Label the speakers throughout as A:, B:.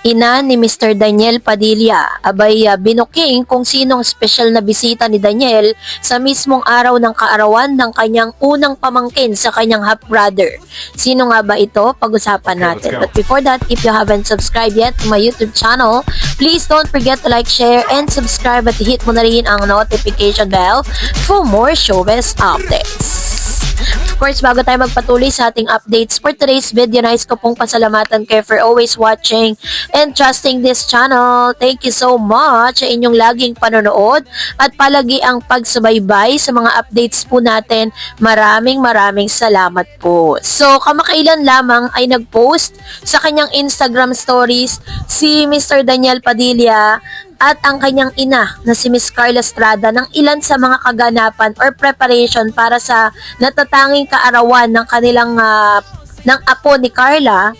A: ina ni Mr. Daniel Padilla, abay binuking kung sinong special na bisita ni Daniel sa mismong araw ng kaarawan ng kanyang unang pamangkin sa kanyang half-brother. Sino nga ba ito? Pag-usapan natin. But before that, if you haven't subscribed yet to my YouTube channel, please don't forget to like, share, and subscribe at hit mo na rin ang notification bell for more showbiz updates. Of course, bago tayo magpatuloy sa ating updates for today's video, nais ko pong pasalamatan kayo for always watching and trusting this channel. Thank you so much sa inyong laging panonood at palagi ang pagsubaybay sa mga updates po natin. Maraming salamat po. So, kamakailan lamang ay nag-post sa kanyang Instagram stories si Mr. Daniel Padilla at ang kanyang ina na si Miss Carla Estrada ng ilan sa mga kaganapan or preparation para sa natatanging kaarawan ng kanilang ng apo ni Carla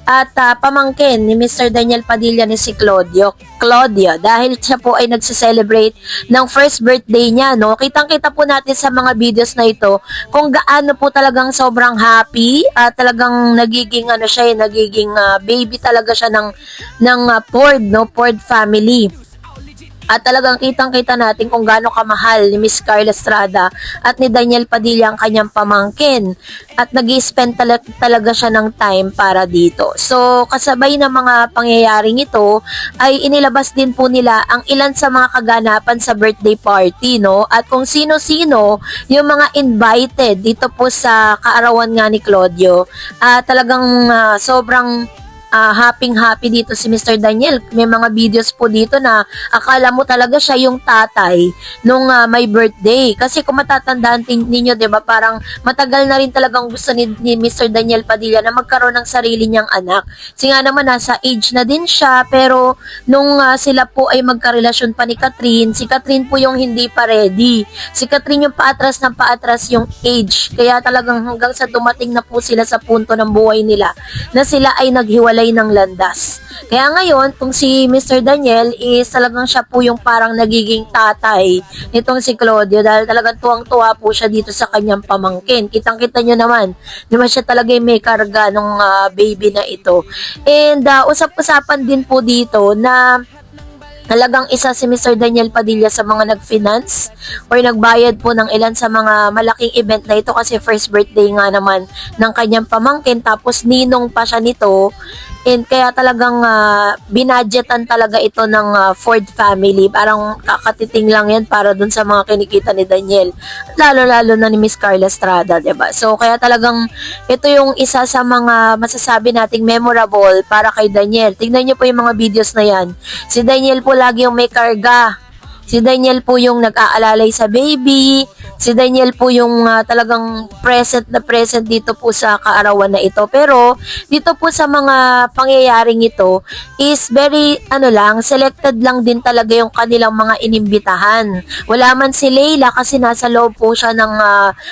A: at pamangkin ni Mr. Daniel Padilla ni si Claudio dahil siya po ay nagse-celebrate ng first birthday niya, no? Kitang-kita po natin sa mga videos na ito kung gaano po talagang sobrang happy at talagang nagiging nagiging baby talaga siya ng Ford, no? Ford family. At talagang kitang-kita natin kung gaano kamahal ni Miss Carla Estrada at ni Daniel Padilla ang kanyang pamangkin. At nag-i-spend talaga siya ng time para dito. So, kasabay ng mga pangyayaring ito, ay inilabas din po nila ang ilan sa mga kaganapan sa birthday party, no? At kung sino-sino yung mga invited dito po sa kaarawan nga ni Claudio. Talagang sobrang happy dito si Mr. Daniel. May mga videos po dito na akala mo talaga siya yung tatay nung may birthday. Kasi kung matatandaan ninyo, 'di ba, parang matagal na rin talagang gusto ni Mr. Daniel Padilla na magkaroon ng sarili niyang anak. Kasi nga naman nasa age na din siya, pero nung sila po ay magkarelasyon pa ni Catherine, si Catherine po yung hindi pa ready. Si Catherine yung paatras ng paatras yung age. Kaya talagang hanggang sa dumating na po sila sa punto ng buhay nila na sila ay naghiwalay ng landas. Kaya ngayon, kung si Mr. Daniel is talagang siya po yung parang nagiging tatay nitong si Claudio dahil talagang tuwang-tuwa po siya dito sa kanyang pamangkin. Kitang-kita nyo naman, naman siya talaga yung may karga ng baby na ito. And usap-usapan din po dito na talagang isa si Mr. Daniel Padilla sa mga nag-finance or nagbayad po ng ilan sa mga malaking event na ito kasi first birthday nga naman ng kanyang pamangkin tapos ninong pa siya nito. And kaya talagang binadgetan talaga ito ng Ford family. Parang kakatiting lang yan para dun sa mga kinikita ni Daniel. Lalo-lalo na ni Miss Carla Estrada, diba? So kaya talagang ito yung isa sa mga masasabi nating memorable para kay Daniel. Tingnan niyo po yung mga videos na yan. Si Daniel po lagi yung may karga. Si Daniel po yung nag-aalalay sa baby. Si Daniel po yung talagang present dito po sa kaarawan na ito. Pero dito po sa mga pangyayaring ito is very selected lang din talaga yung kanilang mga inimbitahan. Wala man si Leila kasi nasa loob po siya ng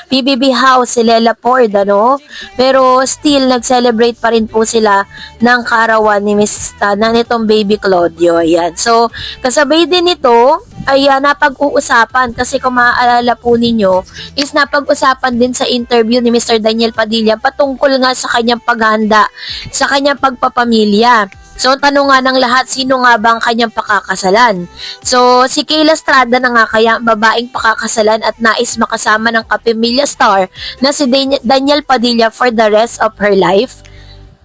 A: PBB house, si Lela Ford, ano? Pero still nag-celebrate pa rin po sila ng kaarawan ni nitong baby Claudio. Ayan. So kasabay din ito ay napag-uusapan kasi kung maaalala po ninyo is napag-usapan din sa interview ni Mr. Daniel Padilla patungkol nga sa kanyang paghahanda, sa kanyang pagpapamilya. So, tanong nga ng lahat, sino nga ba ang kanyang pakakasalan? So, si Kayla Estrada na nga kaya ang babaeng pakakasalan at nais makasama ng kapamilya star na si Daniel Padilla for the rest of her life.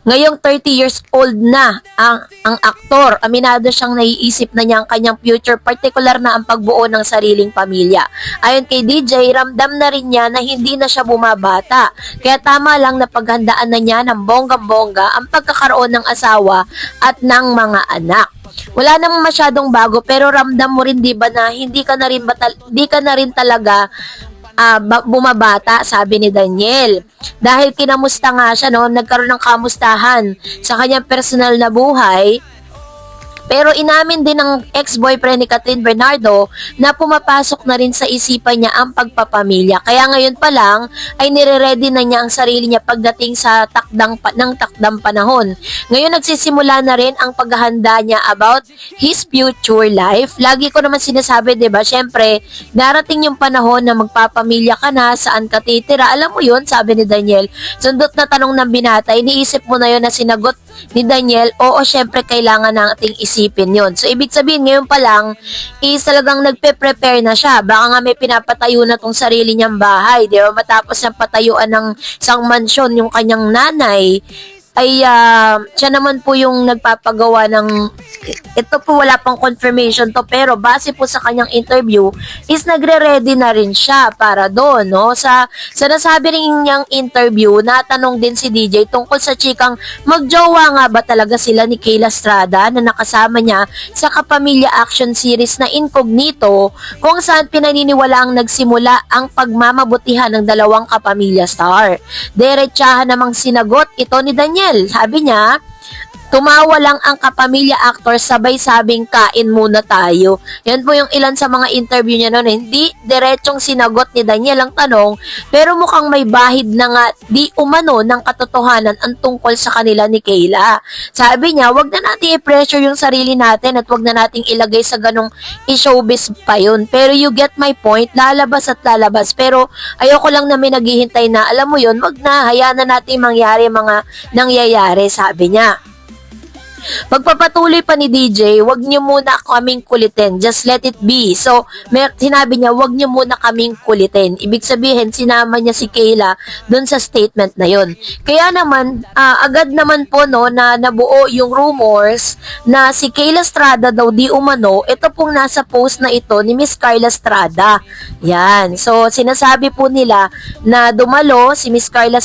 A: Ngayong 30 years old na ang aktor, aminado siyang naiisip na niya ang kanyang future, partikular na ang pagbuo ng sariling pamilya. Ayon kay DJ, ramdam na rin niya na hindi na siya bumabata. Kaya tama lang na paghandaan na niya ng bonggang-bongga ang pagkakaroon ng asawa at ng mga anak. Wala namang masyadong bago pero ramdam mo rin 'di ba na hindi ka na rin talaga bumabata, sabi ni Daniel. Dahil kinamusta nga siya, no? Nagkaroon ng kamustahan sa kanyang personal na buhay Pero inamin din ng ex-boyfriend ni Catherine Bernardo na pumapasok na rin sa isipan niya ang pagpapamilya. Kaya ngayon pa lang ay nire-ready na niya ang sarili niya pagdating sa takdang panahon. Ngayon nagsisimula na rin ang paghahanda niya about his future life. Lagi ko naman sinasabi, 'di ba? Syempre, darating yung panahon na magpapamilya ka na, saan ka titira. Alam mo 'yun, sabi ni Daniel. Sundot na tanong ng binata, iniisip mo na 'yon na sinagot ni Daniel, oo, syempre kailangan nating isipin yon. So, ibig sabihin, ngayon pa lang, is talagang nagpe-prepare na siya. Baka nga may pinapatayo na tong sarili niyang bahay, di ba? Matapos niyang patayuan ng isang mansyon yung kanyang nanay, ay siya naman po yung nagpapagawa ng, ito po wala pang confirmation to, pero base po sa kanyang interview is nagre-ready na rin siya para doon, no? Sa nasabi rin niyang interview, natanong din si DJ tungkol sa chikang magjowa nga ba talaga sila ni Kayla Estrada na nakasama niya sa Kapamilya action series na Incognito, kung saan pinaniniwalaang nagsimula ang pagmamabutihan ng dalawang kapamilya star. Diretsahan namang sinagot ito ni Daniel. Sabi niya, tumawa lang ang kapamilya actor, sabay sabing kain muna tayo. Yan po yung ilan sa mga interview niya noon. Hindi diretsong sinagot ni Daniel ang tanong, pero mukhang may bahid na nga di umano ng katotohanan ang tungkol sa kanila ni Kayla. Sabi niya, wag na natin i-pressure yung sarili natin at wag na nating ilagay sa ganong i-showbiz pa yun. Pero you get my point, lalabas at lalabas. Pero ayoko lang namin naghihintay na, alam mo yun, wag na, hayaan na natin mangyari mga nangyayari, sabi niya. Pagpapatuloy pa ni DJ, wag niyo muna kaming kulitin. Just let it be. So, sinabi niya, wag niyo muna kaming kulitin. Ibig sabihin, sinama niya si Kayla dun sa statement na yon. Kaya naman, agad naman po no, na nabuo yung rumors na si Kayla Estrada daw di umano, ito pong nasa post na ito ni Miss Carla Estrada. Yan. So, sinasabi po nila na dumalo si Miss Kayla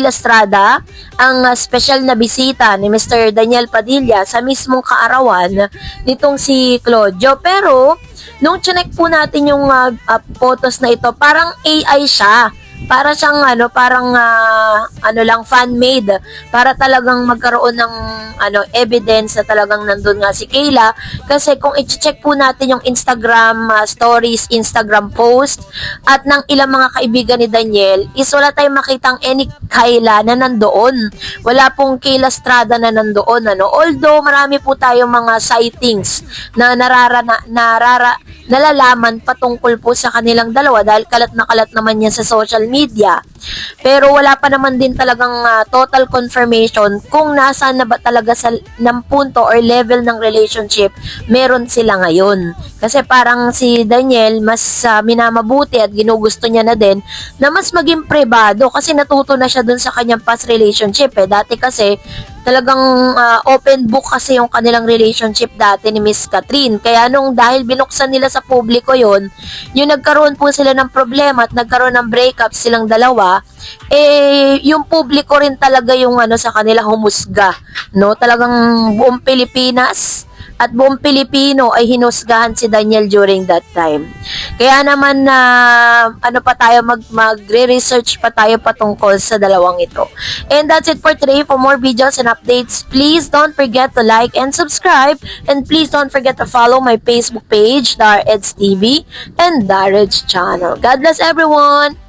A: Estrada, ang special na bisita ni Mr. Daniel Padilla sa mismong kaarawan nitong si Claudio. Pero, nung chinek po natin yung photos na ito, parang AI siya. Para siyang lang fan-made para talagang magkaroon ng evidence na talagang nandun nga si Kayla. Kasi kung i-check po natin yung Instagram stories, Instagram post at ng ilang mga kaibigan ni Daniel, is wala tayong makitang any Kayla na nandoon. Wala pong Kayla Estrada na nandoon. Although marami po tayong mga sightings na nalalaman patungkol po sa kanilang dalawa dahil kalat na kalat naman yan sa social media. Pero wala pa naman din talagang total confirmation kung nasaan na ba talaga ng punto or level ng relationship meron sila ngayon. Kasi parang si Daniel mas minamabuti at ginugusto niya na din na mas maging privado kasi natuto na siya dun sa kanyang past relationship. Dati kasi talagang open book kasi yung kanilang relationship dati ni Miss Catherine. Kaya dahil binuksan nila sa publiko yon, yung nagkaroon po sila ng problema at nagkaroon ng breakup silang dalawa, yung publiko rin talaga yung sa kanila humusga. No? Talagang buong Pilipinas at buong Pilipino ay hinusgahan si Daniel during that time. Kaya naman pa tayo magre-research pa tayo patungkol sa dalawang ito. And that's it for today. For more videos and updates, please don't forget to like and subscribe, and please don't forget to follow my Facebook page, Dar Eds TV and Darage channel. God bless everyone.